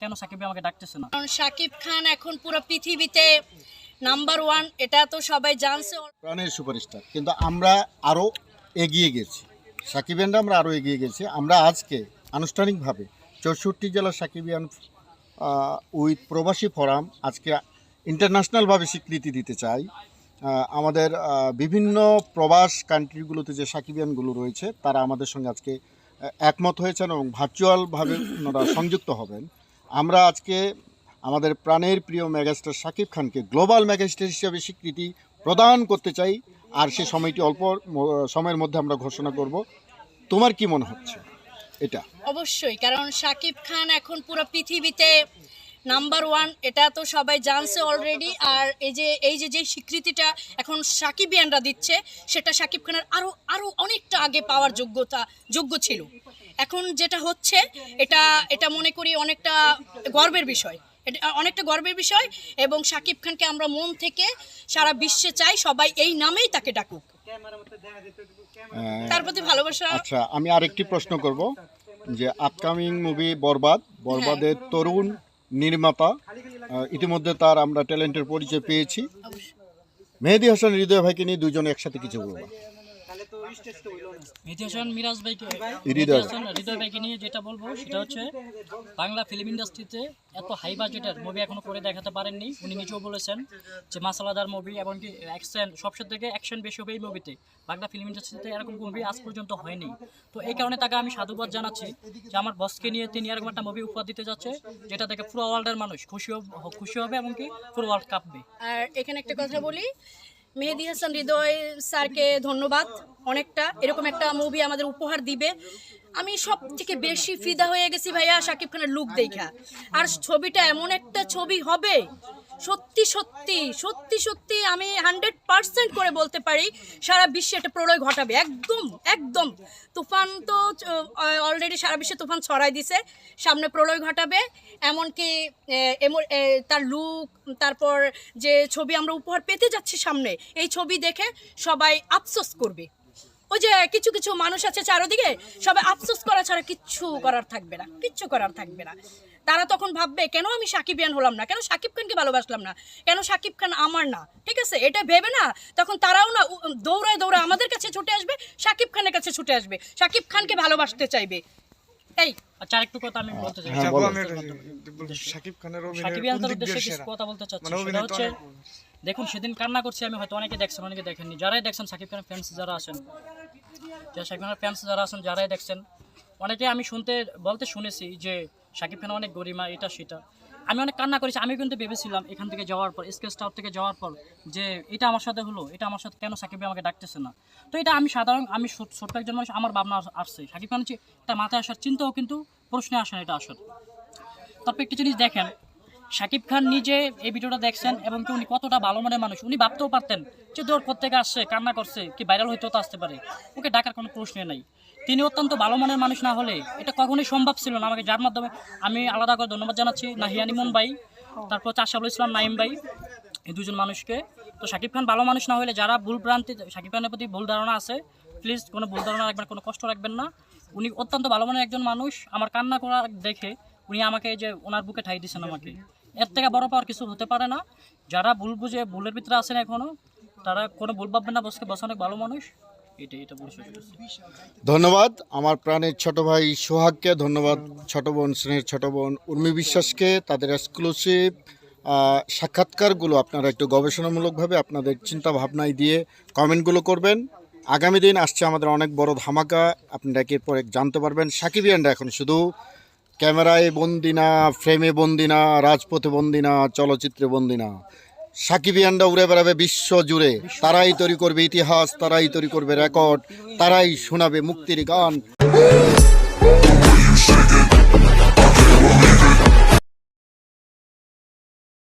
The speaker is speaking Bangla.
কেন সাকিব ভাই আমাকে ডাকতেছে না? কারণ শাকিব খান এখন পুরো পৃথিবীতে নাম্বার 1, এটা তো সবাই জানছে। প্রাণের সুপারস্টার, কিন্তু আমরা আরও এগিয়ে গেছি। সাকিবিয়ানরা আমরা আরও এগিয়ে গেছি। আমরা আজকে আনুষ্ঠানিকভাবে 64 জেলার সাকিবিয়ান উইথ প্রবাসী ফোরাম আজকে ইন্টারন্যাশনালভাবে স্বীকৃতি দিতে চাই। আমাদের বিভিন্ন প্রবাস কান্ট্রিগুলোতে যে সাকিবিয়ানগুলো রয়েছে তারা আমাদের সঙ্গে আজকে একমত হয়েছেন এবং ভার্চুয়ালভাবে ওনারা সংযুক্ত হবেন। আমরা আজকে আমাদের প্রাণের প্রিয় মেগাস্টার শাকিব খানকে গ্লোবাল মেগাস্টার হিসেবে স্বীকৃতি প্রদান করতে চাই, আর সে সময়টি অল্প সময়ের মধ্যে আমরা ঘোষণা করব। তোমার কি মনে হচ্ছে এটা? অবশ্যই, কারণ শাকিব খান এখন পুরো পৃথিবীতে নাম্বার 1, এটা তো সবাই জানছে অলরেডি। আর এই যে স্বীকৃতিটা এখন সাকিবিয়ানরা দিচ্ছে, সেটা শাকিব খানের আরো অনেকটা আগে পাওয়ার যোগ্য ছিল। এখন যেটা হচ্ছে এটা মনে করি অনেকটা গর্বের বিষয়, এটা অনেকটা গর্বের বিষয়। এবং শাকিব খানকে আমরা মন থেকে সারা বিশ্বে চাই সবাই এই নামেই তাকে ডাকুক, তার প্রতি ভালোবাসা। আচ্ছা, আমি আরেকটি প্রশ্ন করব যে আপকামিং মুভি বরবাদের তরুণ নির্মাতা, ইতিমধ্যে তার আমরা ট্যালেন্টের পরিচয় পেয়েছি। মেহেদী হাসান হৃদয় ভাইকে নিয়ে দুজন একসাথে কিছু বলবো। মেহেদী হাসান মিরাজ ভাইকে, হৃদয় ভাইকে নিয়ে যেটা বলবো সেটা হচ্ছে বাংলা ফিল্ম ইন্ডাস্ট্রিতে এত হাই বাজেটের মুভি এখনো করে দেখাতে পারেননি। উনি নিজেও বলেছেন যে মাসালাদার মুভি এবং কি অ্যাকশন, সবসময় থেকে অ্যাকশন বেশি হবে এই মুভিতে। বাংলা ফিল্ম ইন্ডাস্ট্রিতে এরকম মুভি আজ পর্যন্ত হয়নি। তো এই কারণে তাকে আমি সাধুবাদ জানাচ্ছি যে আমার বসকে নিয়ে তিনি এরকম একটা মুভি উপহার দিতে যাচ্ছে যেটা দেখে পুরো ওয়ার্ল্ডের মানুষ খুশি হবে এবং কি পুরো ওয়ার্ল্ড কাঁপবে। আর এখানে একটা কথা বলি, মেহেদী হাসান হৃদয় স্যারকে ধন্যবাদ, অনেকটা এরকম একটা মুভি আমাদের উপহার দিবে। আমি সব থেকে বেশি ফিদা হয়ে গেছি ভাইয়া শাকিব খানের লুক দেখা। আর ছবিটা এমন একটা ছবি হবে, সত্যি সত্যি সত্যি সত্যি আমি 100% করে বলতে পারি সারা বিশ্বে একটা প্রলয় ঘটাবে। একদম একদম তুফান তো অলরেডি সারা বিশ্বে তুফান ছড়াই দিছে, সামনে প্রলয় ঘটাবে। এমনকি তার লুক, তারপর যে ছবি আমরা উপহার পেতে যাচ্ছি সামনে, এই ছবি দেখে সবাই আফসোস করবে। ওই যে কিছু কিছু মানুষ আছে চারদিকে, সবাই আফসোস করা ছাড়া কিচ্ছু করার থাকবে না। তারা তখন ভাববে কেন আমি সাকিবিয়ান হলাম না, কেন শাকিব খানকে ভালোবাসলাম না, কেন শাকিব খান আমার না। ঠিক আছে, এটা ভেবে না তখন তারাও না দৌড়ায় আমাদের কাছে ছুটে আসবে, শাকিব খানের কাছে ছুটে আসবে, শাকিব খানকে ভালোবাসতে চাইবে। এই আচ্ছা, আরেকটু কথা আমি বলতে চাই। সাকিবিয়ানদের উদ্দেশ্যে কিছু কথা বলতে চাচ্ছি। সেটা হচ্ছে, দেখুন সেদিন কান্না করছি আমি, হয়তো অনেকে দেখছেন অনেকে দেখেননি। যারাই দেখছেন সাকিব খানের ফ্যান্স যারা আছেন, যারাই দেখছেন, অনেকে আমি বলতে শুনেছি যে সাকিব খান অনেক গরিমা, এটা সেটা। আমি অনেক কান্না করেছি। আমি কিন্তু ভেবেছিলাম এখান থেকে যাওয়ার পর, স্কেচ টাওয়ার থেকে যাওয়ার পর, যে এটা আমার সাথে হলো, এটা আমার সাথে কেন সাকিব আমাকে ডাকতেছে না। তো এটা আমি ছোট্ট একজন মানুষ, আমার ভাবনা আসছে সাকিব খান হচ্ছে এটা মাথায় আসার চিন্তাও কিন্তু প্রশ্নে আসে না, এটা আসর। তারপর একটি জিনিস দেখেন, শাকিব খান নিজে এই ভিডিওটা দেখছেন এবং কি উনি কতটা ভালো মনের মানুষ। উনি ভাবতেও পারতেন যে দৌড় কোত্থেকে আসছে, কান্না করছে, কি ভাইরাল হইতেও তো আসতে পারে, ওকে ডাকার কোনো প্রশ্নে নাই। তিনি অত্যন্ত ভালো মনের মানুষ না হলে এটা কখনোই সম্ভব ছিল না। আমাকে যার মাধ্যমে আমি আলাদা করে ধন্যবাদ জানাচ্ছি নাহিয়ান ইমন ভাই, তারপর চাষাবুল ইসলাম নাইম ভাই, এই দুজন মানুষকে। তো শাকিব খান ভালো মানুষ না হলে যারা ভুলভ্রান্তি, শাকিব খানের প্রতি ভুল ধারণা আছে, প্লিজ কোনো ভুল ধারণা রাখবেন, কোনো কষ্ট রাখবেন না। উনি অত্যন্ত ভালো মনের একজন মানুষ। আমার কান্না করা দেখে উনি আমাকে যে ওনার বুকে ঠাই দিয়েছেন, আমাকে এর থেকে বড় পাওয়ার কিছু হতে পারে না। যারা ভুল বুঝে ভুলের ভিতরে আছেন এখনো, তারা কোনো ভুল ভাববেন না, বসে অনেক ভালো মানুষ। এটা ধন্যবাদ আমার প্রাণের ছোট ভাই সোহাগকে, ধন্যবাদ ছোট বোন, স্নেহের ছোট বোন উর্মি বিশ্বাসকে। তাদের এক্সক্লুসিভ সাক্ষাৎকারগুলো আপনারা একটু গবেষণামূলকভাবে আপনাদের চিন্তা ভাবনায় দিয়ে কমেন্টগুলো করবেন। আগামী দিন আসছে আমাদের অনেক বড় ধামাকা, আপনারা একের পর এক জানতে পারবেন। সাকিবিয়ানরা এখন শুধু ক্যামেরায় বন্দি না, ফ্রেমে বন্দি না, রাজপথে বন্দি না, চলচ্চিত্রে বন্দি না। সাকিবিয়ানরা উড়ে বেড়াবে বিশ্ব জুড়ে। তারাই তৈরি করবে ইতিহাস, তারাই তৈরি করবে রেকর্ড, তারাই শোনাবে মুক্তির গান।